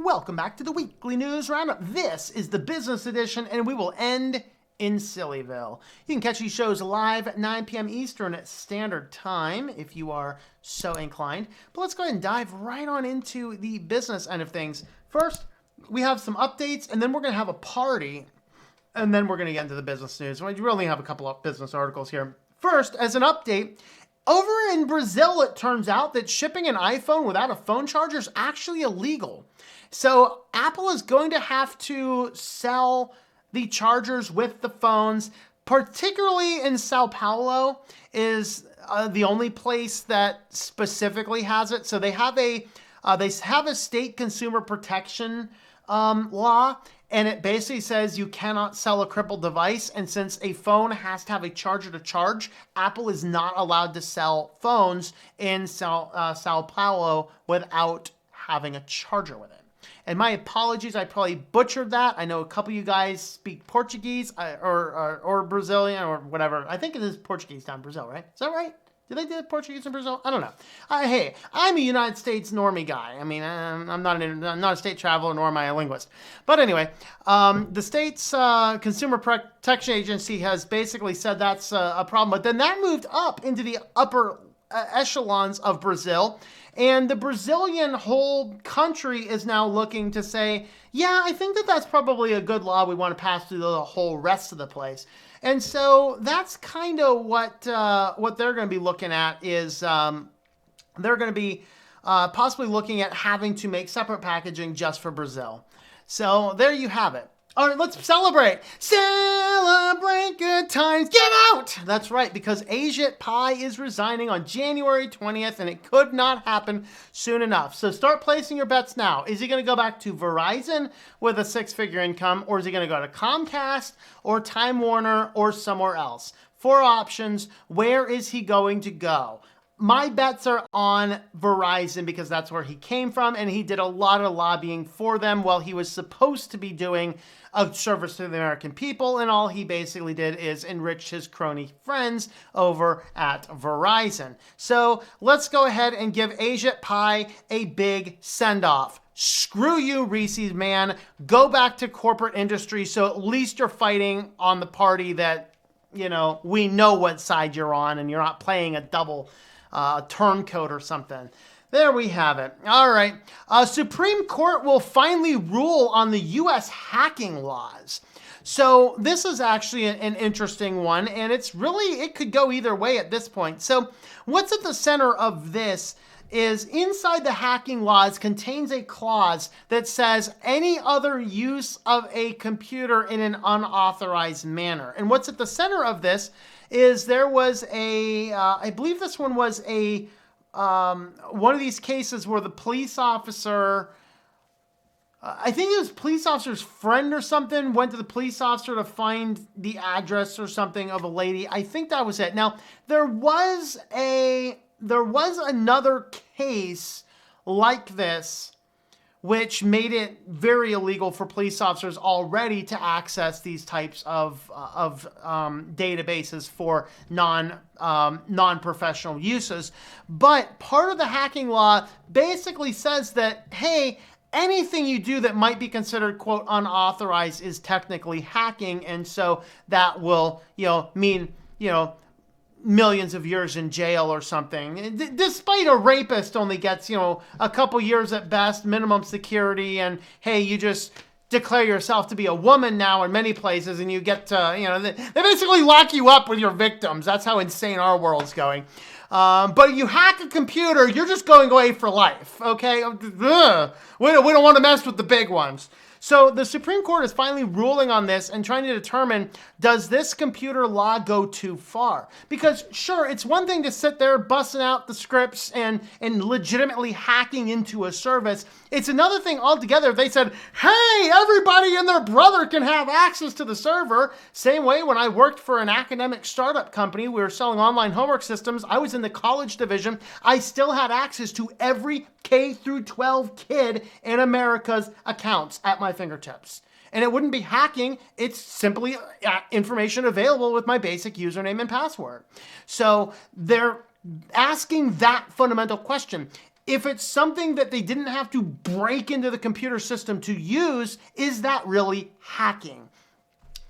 Welcome back to the weekly news roundup. This is the business edition, and we will end in Sillyville. You can catch these shows live at 9 p.m. Eastern Standard Time if you are so inclined. But let's go ahead and dive right on into the business end of things. First, we have some updates, and then we're going to have a party, and then we're going to get into the business news. We really have a couple of business articles here. First, as an update, over in Brazil, it turns out that shipping an iPhone without a phone charger is actually illegal. So Apple is going to have to sell the chargers with the phones, particularly in Sao Paulo is the only place that specifically has it. So they have a state consumer protection law, and it basically says you cannot sell a crippled device. And since a phone has to have a charger to charge, Apple is not allowed to sell phones in Sao Paulo without having a charger with it. And my apologies, I probably butchered that. I know a couple of you guys speak Portuguese or Brazilian or whatever. I think it is Portuguese down in Brazil, right? Is that right? Do they do Portuguese in Brazil? I don't know. Hey, I'm a United States normie guy. I mean, I'm not a state traveler, nor am I a linguist. But anyway, the state's Consumer Protection Agency has basically said that's a problem. But then that moved up into the upper echelons of Brazil. And the Brazilian whole country is now looking to say, yeah, I think that's probably a good law we want to pass through the whole rest of the place. And so that's kind of what they're going to be looking at is they're going to be possibly looking at having to make separate packaging just for Brazil. So there you have it. All right, let's celebrate. Celebrate good times. Get out! That's right, because Ajit Pai is resigning on January 20th, and it could not happen soon enough. So start placing your bets now. Is he going to go back to Verizon with a six-figure income, or is he going to go to Comcast or Time Warner or somewhere else? 4 options. Where is he going to go? My bets are on Verizon because that's where he came from, and he did a lot of lobbying for them while he was supposed to be doing a service to the American people, and all he basically did is enrich his crony friends over at Verizon. So let's go ahead and give Ajit Pai a big send-off. Screw you, Reese's man. Go back to corporate industry so at least you're fighting on the party that, you know, we know what side you're on and you're not playing a double turncoat or something. There we have it. All right. Supreme Court will finally rule on the U.S. hacking laws. So this is actually an interesting one, and it could go either way at this point. So what's at the center of this is inside the hacking laws contains a clause that says any other use of a computer in an unauthorized manner. And what's at the center of this is there was I believe this one was one of these cases where the police officer, I think it was police officer's friend or something, went to the police officer to find the address or something of a lady. I think that was it. Now, there was another case like this which made it very illegal for police officers already to access these types of databases for non-professional uses. But part of the hacking law basically says that, hey, anything you do that might be considered, quote, unauthorized is technically hacking. And so that will, mean, millions of years in jail or something. Despite a rapist only gets, a couple years at best, minimum security, and hey, you just declare yourself to be a woman now in many places, and you get to, they basically lock you up with your victims. That's how insane our world's going. But you hack a computer, you're just going away for life, okay? Ugh. We don't want to mess with the big ones. So the Supreme Court is finally ruling on this and trying to determine, does this computer law go too far? Because sure, it's one thing to sit there busting out the scripts and legitimately hacking into a service. It's another thing altogether if they said, hey, everybody and their brother can have access to the server. Same way when I worked for an academic startup company, we were selling online homework systems. I was in the college division. I still had access to every K through 12 kid in America's accounts at my fingertips. And it wouldn't be hacking. It's simply information available with my basic username and password. So they're asking that fundamental question. if it's something that they didn't have to break into the computer system to use, is that really hacking?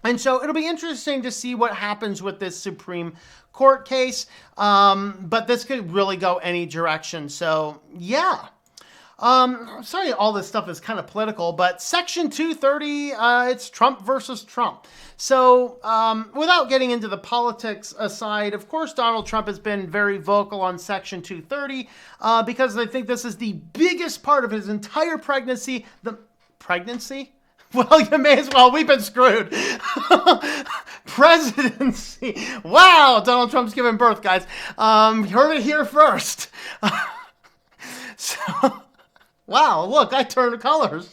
And so it'll be interesting to see what happens with this Supreme Court case, but this could really go any direction. So yeah. Sorry, all this stuff is kind of political, but Section 230, it's Trump versus Trump. So, without getting into the politics aside, of course, Donald Trump has been very vocal on Section 230, because I think this is the biggest part of his entire pregnancy. The pregnancy? Well, you may as well. We've been screwed. Presidency. Wow, Donald Trump's giving birth, guys. Heard it here first. So... Wow, look, I turned colors.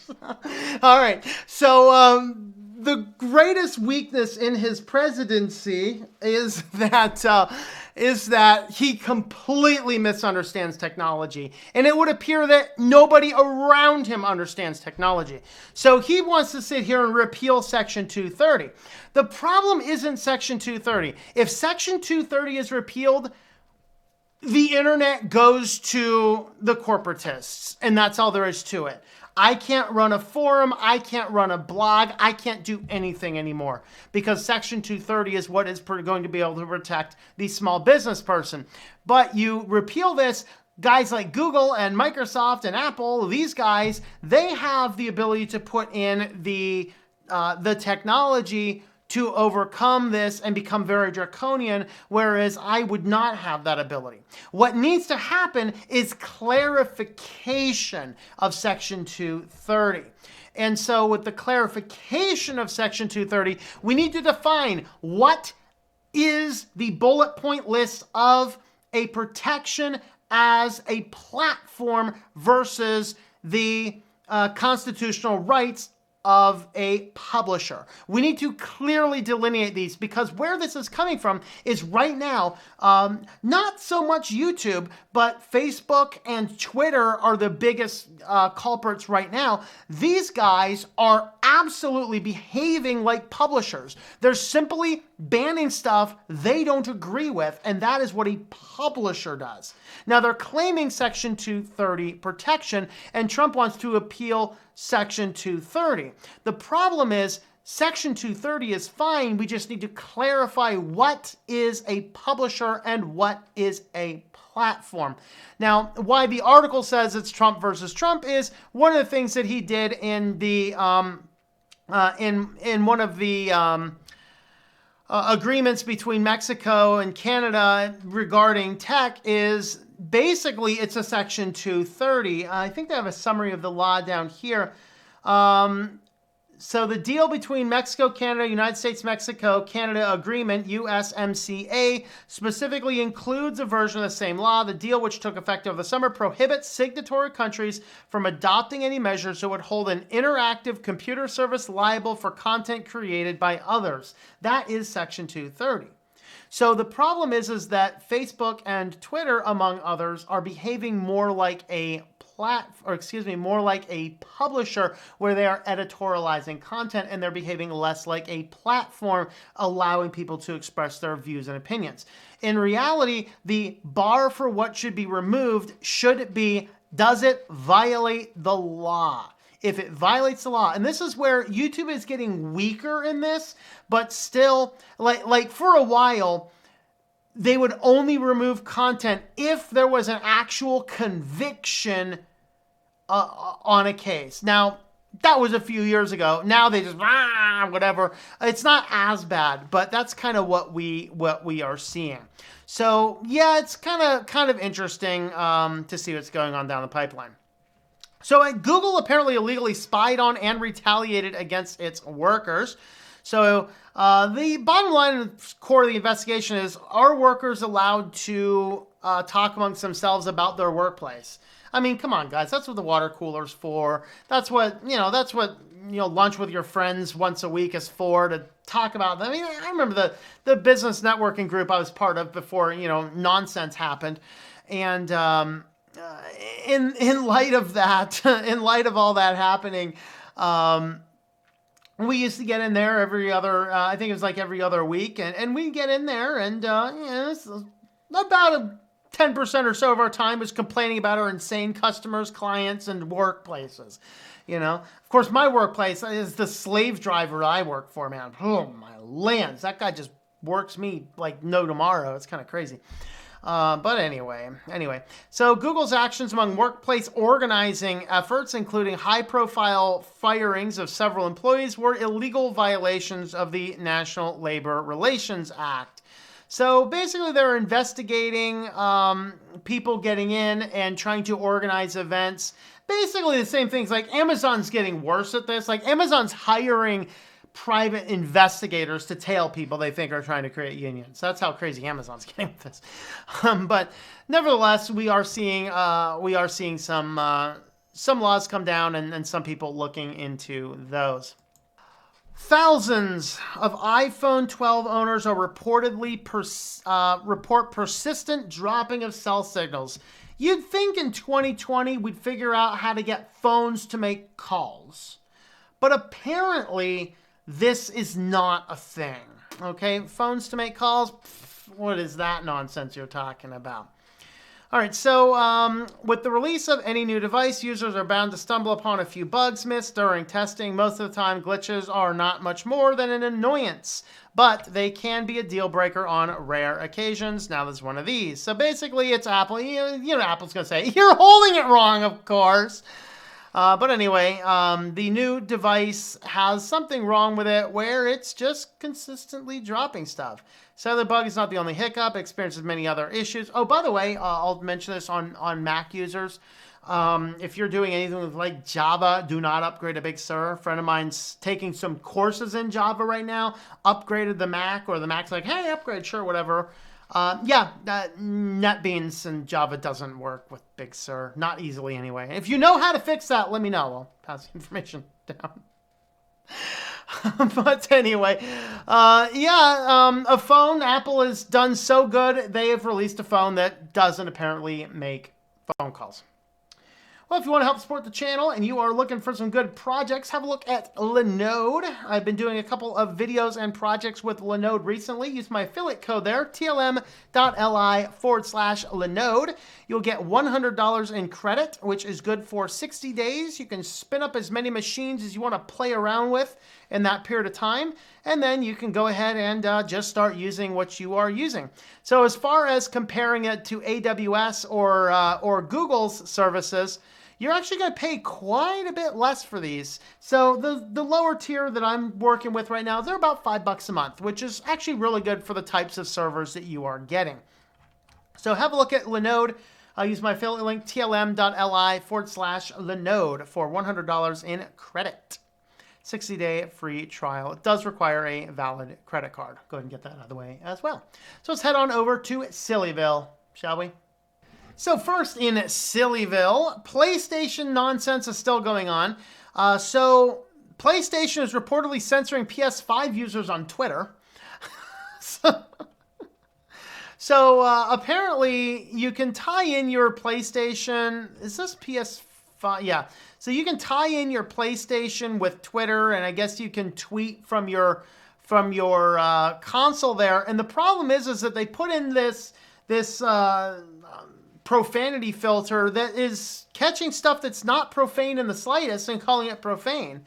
All right. So the greatest weakness in his presidency is that he completely misunderstands technology. And it would appear that nobody around him understands technology. So he wants to sit here and repeal Section 230. The problem isn't Section 230. If Section 230 is repealed, the internet goes to the corporatists, and that's all there is to it. I can't run a forum, I can't run a blog, I can't do anything anymore because Section 230 is what is going to be able to protect the small business person. But you repeal this, guys like Google and Microsoft and Apple, these guys, they have the ability to put in the technology to overcome this and become very draconian, whereas I would not have that ability. What needs to happen is clarification of Section 230. And so with the clarification of Section 230, we need to define what is the bullet point list of a protection as a platform versus the constitutional rights of a publisher. We need to clearly delineate these because where this is coming from is right now, not so much YouTube, but Facebook and Twitter are the biggest culprits right now. These guys are absolutely behaving like publishers. They're simply banning stuff they don't agree with, and that is what a publisher does. Now, they're claiming Section 230 protection, and Trump wants to appeal Section 230. The problem is Section 230 is fine. We just need to clarify what is a publisher and what is a platform. Now, why the article says it's Trump versus Trump is one of the things that he did in the in one of the agreements between Mexico and Canada regarding tech is basically it's a Section 230. I think they have a summary of the law down here. So the deal between Mexico, Canada, United States, Mexico, Canada Agreement, USMCA, specifically includes a version of the same law. The deal, which took effect over the summer, prohibits signatory countries from adopting any measures that would hold an interactive computer service liable for content created by others. That is Section 230. So the problem is that Facebook and Twitter, among others, are behaving more like more like a publisher where they are editorializing content and they're behaving less like a platform, allowing people to express their views and opinions. In reality, the bar for what should be removed should be, does it violate the law? If it violates the law, and this is where YouTube is getting weaker in this, but still, like for a while, they would only remove content if there was an actual conviction on a case. Now, that was a few years ago. Now they just, whatever. It's not as bad, but that's kind of what we are seeing. So, yeah, it's kind of interesting to see what's going on down the pipeline. So Google apparently illegally spied on and retaliated against its workers. So the bottom line and core of the investigation is, are workers allowed to talk amongst themselves about their workplace? I mean, come on, guys. That's what the water cooler's for. That's what lunch with your friends once a week is for, to talk about them. I mean, I remember the business networking group I was part of before, nonsense happened. And in light of that, in light of all that happening, we used to get in there every other, every other week, and we get in there, and it's about 10% or so of our time is complaining about our insane customers, clients, and workplaces. You know, of course, my workplace is the slave driver I work for, man. Oh, my lands. That guy just works me like no tomorrow. It's kind of crazy. But anyway. So Google's actions among workplace organizing efforts, including high-profile firings of several employees, were illegal violations of the National Labor Relations Act. So basically, they're investigating people getting in and trying to organize events. Basically, the same things. Like Amazon's getting worse at this. Like Amazon's hiring private investigators to tail people they think are trying to create unions. That's how crazy Amazon's getting with this. But nevertheless, we are seeing some laws come down and some people looking into those. Thousands of iPhone 12 owners are reportedly report persistent dropping of cell signals. You'd think in 2020 we'd figure out how to get phones to make calls. But apparently this is not a thing. Okay, phones to make calls? What is that nonsense you're talking about? All right, so with the release of any new device, users are bound to stumble upon a few bugs missed during testing. Most of the time, glitches are not much more than an annoyance, but they can be a deal breaker on rare occasions. Now there's one of these. So basically, it's Apple. You know, Apple's going to say, you're holding it wrong, of course. But anyway, the new device has something wrong with it where it's just consistently dropping stuff. So the bug is not the only hiccup. It experiences many other issues. Oh, by the way, I'll mention this on Mac users. If you're doing anything with like Java, do not upgrade a Big Sur. A friend of mine's taking some courses in Java right now, upgraded the Mac, or the Mac's like, hey, upgrade, sure, whatever. NetBeans and Java doesn't work with Big Sur. Not easily anyway. If you know how to fix that, let me know. I'll pass the information down. But anyway, a phone. Apple has done so good. They have released a phone that doesn't apparently make phone calls. Well, if you want to help support the channel and you are looking for some good projects, have a look at Linode. I've been doing a couple of videos and projects with Linode recently. Use my affiliate code there, tlm.li/Linode. You'll get $100 in credit, which is good for 60 days. You can spin up as many machines as you want to play around with in that period of time, and then you can go ahead and just start using what you are using. So as far as comparing it to AWS or Google's services, you're actually going to pay quite a bit less for these. So the lower tier that I'm working with right now, they're about $5 a month, which is actually really good for the types of servers that you are getting. So have a look at Linode. I'll use my affiliate link, tlm.li/Linode for $100 in credit. 60-day free trial. It does require a valid credit card. Go ahead and get that out of the way as well. So let's head on over to Sillyville, shall we? So first in Sillyville, PlayStation nonsense is still going on. So PlayStation is reportedly censoring PS5 users on Twitter. So apparently you can tie in your PlayStation. Is this PS5? Yeah. So you can tie in your PlayStation with Twitter, and I guess you can tweet from your console there. And the problem is that they put in this profanity filter that is catching stuff that's not profane in the slightest and calling it profane.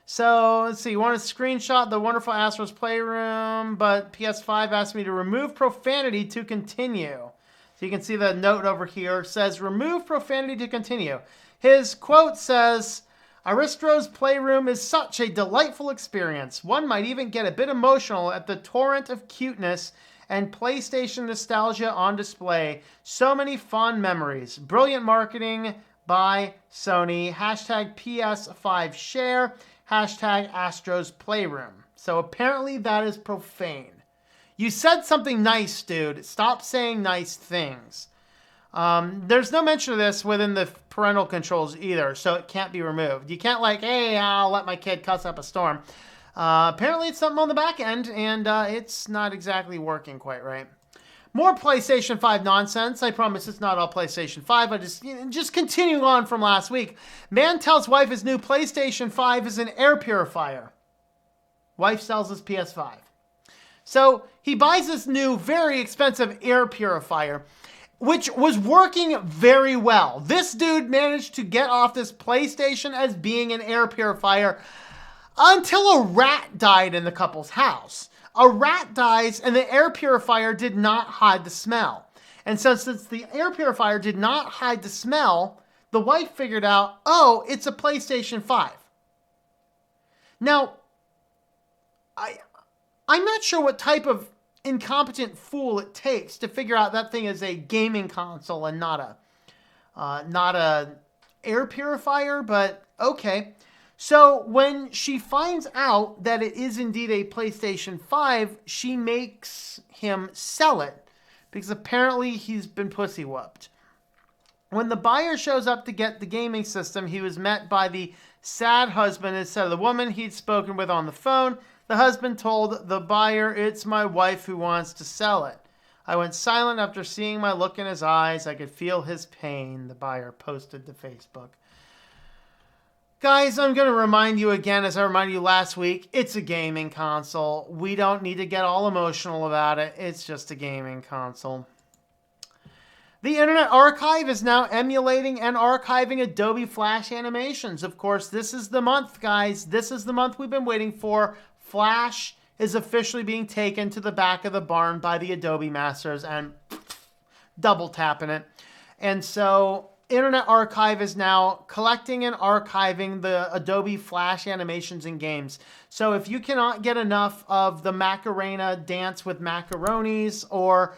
So let's see, you want to screenshot the wonderful Astro's Playroom, but PS5 asked me to remove profanity to continue. So you can see the note over here. It says, remove profanity to continue. His quote says, Aristro's Playroom is such a delightful experience. One might even get a bit emotional at the torrent of cuteness and PlayStation nostalgia on display. So many fond memories. Brilliant marketing by Sony. Hashtag PS5 share. Hashtag Astro's Playroom. So apparently that is profane. You said something nice, dude. Stop saying nice things. There's no mention of this within the parental controls either, so it can't be removed. You can't like, hey, I'll let my kid cuss up a storm. Apparently it's something on the back end, and it's not exactly working quite right. More PlayStation 5 nonsense. I promise it's not all PlayStation 5. I just continuing on from last week. Man tells wife his new PlayStation 5 is an air purifier. Wife sells his PS5. So he buys this new, very expensive air purifier. which was working very well. This dude managed to get off this PlayStation as being an air purifier until a rat died in the couple's house. A rat dies and the air purifier did not hide the smell. And since the air purifier did not hide the smell, the wife figured out, oh, it's a PlayStation 5. Now, I'm not sure what type of incompetent fool it takes to figure out that thing is a gaming console and not a air purifier, but okay. So when she finds out that it is indeed a PlayStation 5, she makes him sell it because apparently he's been pussy whooped. When the buyer shows up to get the gaming system, he was met by the sad husband instead of the woman he'd spoken with on the phone. The husband told the buyer, "It's my wife who wants to sell it. I went silent after seeing my look in his eyes. I could feel his pain," the buyer posted to Facebook. Guys, I'm going to remind you again, as I reminded you last week, it's a gaming console. We don't need to get all emotional about it. It's just a gaming console. The Internet Archive is now emulating and archiving Adobe Flash animations. Of course, this is the month, guys. This is the month we've been waiting for. Flash is officially being taken to the back of the barn by the Adobe masters and double tapping it. And so Internet Archive is now collecting and archiving the Adobe Flash animations in games. So if you cannot get enough of the Macarena Dance with Macaronis or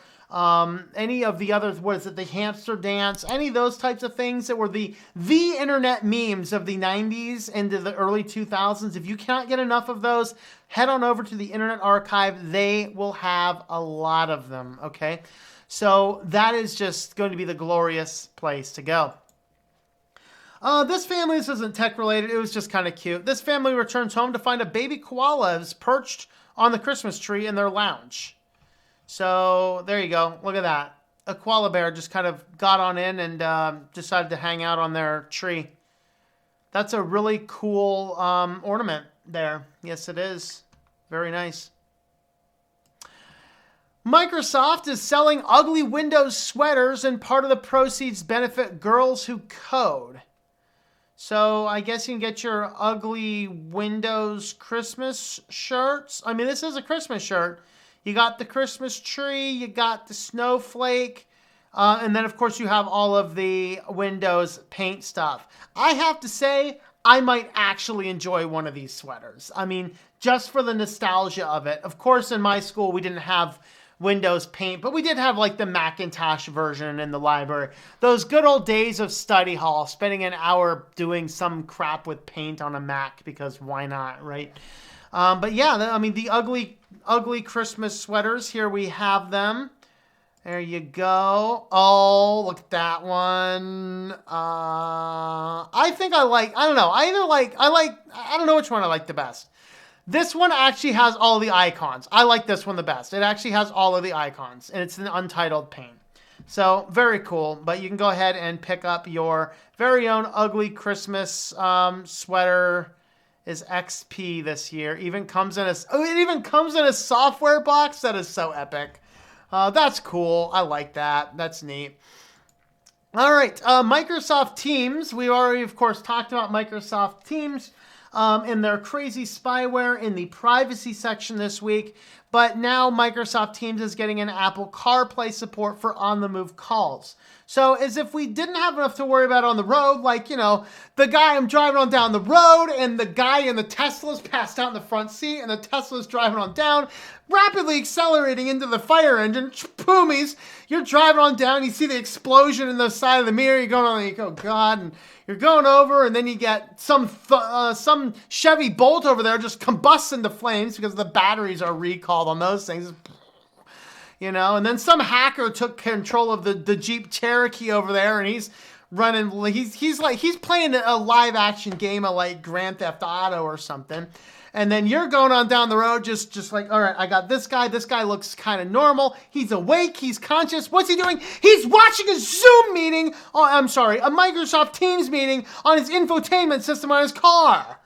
any of the others, what is it, the hamster dance, any of those types of things that were the internet memes of the 90s into the early 2000s, if you cannot get enough of those, head on over to the Internet Archive. They will have a lot of them, okay? So that is just going to be the glorious place to go. This family, this isn't tech related, it was just kind of cute. This family returns home to find a baby koala is perched on the Christmas tree in their lounge. So there you go. Look at that. A koala bear just kind of got on in and decided to hang out on their tree. That's a really cool ornament there. Yes, it is. Very nice. Microsoft is selling ugly Windows sweaters, and part of the proceeds benefit girls who code. So I guess you can get your ugly Windows Christmas shirts. I mean, this is a Christmas shirt. You got the Christmas tree, you got the snowflake, and then of course you have all of the Windows paint stuff. I have to say, I might actually enjoy one of these sweaters. I mean, just for the nostalgia of it. Of course, in my school, we didn't have Windows paint, but we did have like the Macintosh version in the library. Those good old days of study hall, spending an hour doing some crap with paint on a Mac, because why not, right? But yeah, I mean, the ugly Christmas sweaters, here we have them. There you go. Oh, look at that one. I think I don't know. I don't know which one I like the best. This one actually has all the icons. I like this one the best. It actually has all of the icons, and it's an untitled paint. So, very cool. But you can go ahead and pick up your very own ugly Christmas sweater. Is XP this year. It even comes in a software box. That is so epic. That's cool. I like that. That's neat. All right. Microsoft Teams. We already, of course, talked about Microsoft Teams and their crazy spyware in the privacy section this week. But now Microsoft Teams is getting an Apple CarPlay support for on-the-move calls. So as if we didn't have enough to worry about on the road, like, you know, the guy I'm driving on down the road and the guy in the Tesla's passed out in the front seat and the Tesla's driving on down, rapidly accelerating into the fire engine, poomies, you're driving on down, you see the explosion in the side of the mirror, you're going on, you go, God, and you're going over, and then you get some Chevy Bolt over there just combusts into flames because the batteries are recalled on those things. You know, and then some hacker took control of the Jeep Cherokee over there, and he's running. He's playing a live action game of like Grand Theft Auto or something. And then you're going on down the road, just like, all right, I got this guy. This guy looks kind of normal. He's awake. He's conscious. What's he doing? He's watching a Zoom meeting. Oh, I'm sorry, a Microsoft Teams meeting on his infotainment system on his car.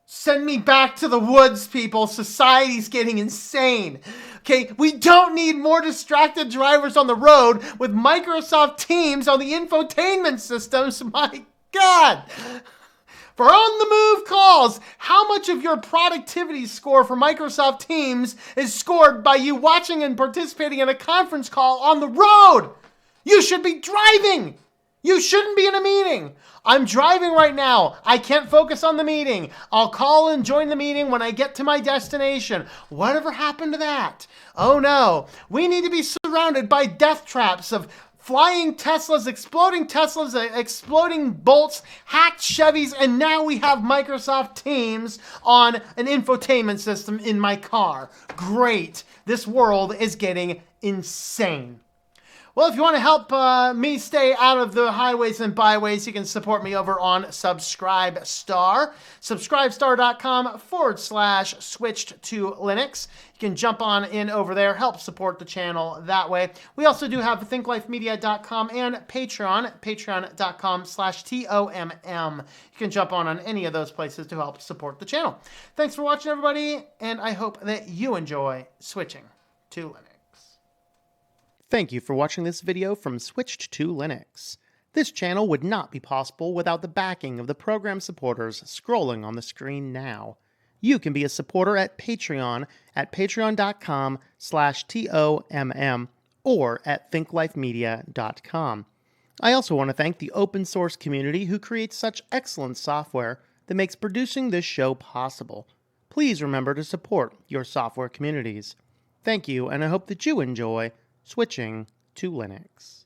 Send me back to the woods, people. Society's getting insane. Okay, we don't need more distracted drivers on the road with Microsoft Teams on the infotainment systems. My God. For on-the-move calls, how much of your productivity score for Microsoft Teams is scored by you watching and participating in a conference call on the road? You should be driving. You shouldn't be in a meeting. I'm driving right now. I can't focus on the meeting. I'll call and join the meeting when I get to my destination. Whatever happened to that? Oh no. We need to be surrounded by death traps of flying Teslas, exploding Bolts, hacked Chevys, and now we have Microsoft Teams on an infotainment system in my car. Great. This world is getting insane. Well, if you want to help me stay out of the highways and byways, you can support me over on Subscribestar. Subscribestar.com/switched-to-Linux. You can jump on in over there, help support the channel that way. We also do have thinklifemedia.com and Patreon, patreon.com/TOMM. You can jump on any of those places to help support the channel. Thanks for watching, everybody, and I hope that you enjoy switching to Linux. Thank you for watching this video from Switched to Linux. This channel would not be possible without the backing of the program supporters scrolling on the screen now. You can be a supporter at Patreon at patreon.com/TOMM or at thinklifemedia.com. I also want to thank the open source community who creates such excellent software that makes producing this show possible. Please remember to support your software communities. Thank you, and I hope that you enjoy switching to Linux.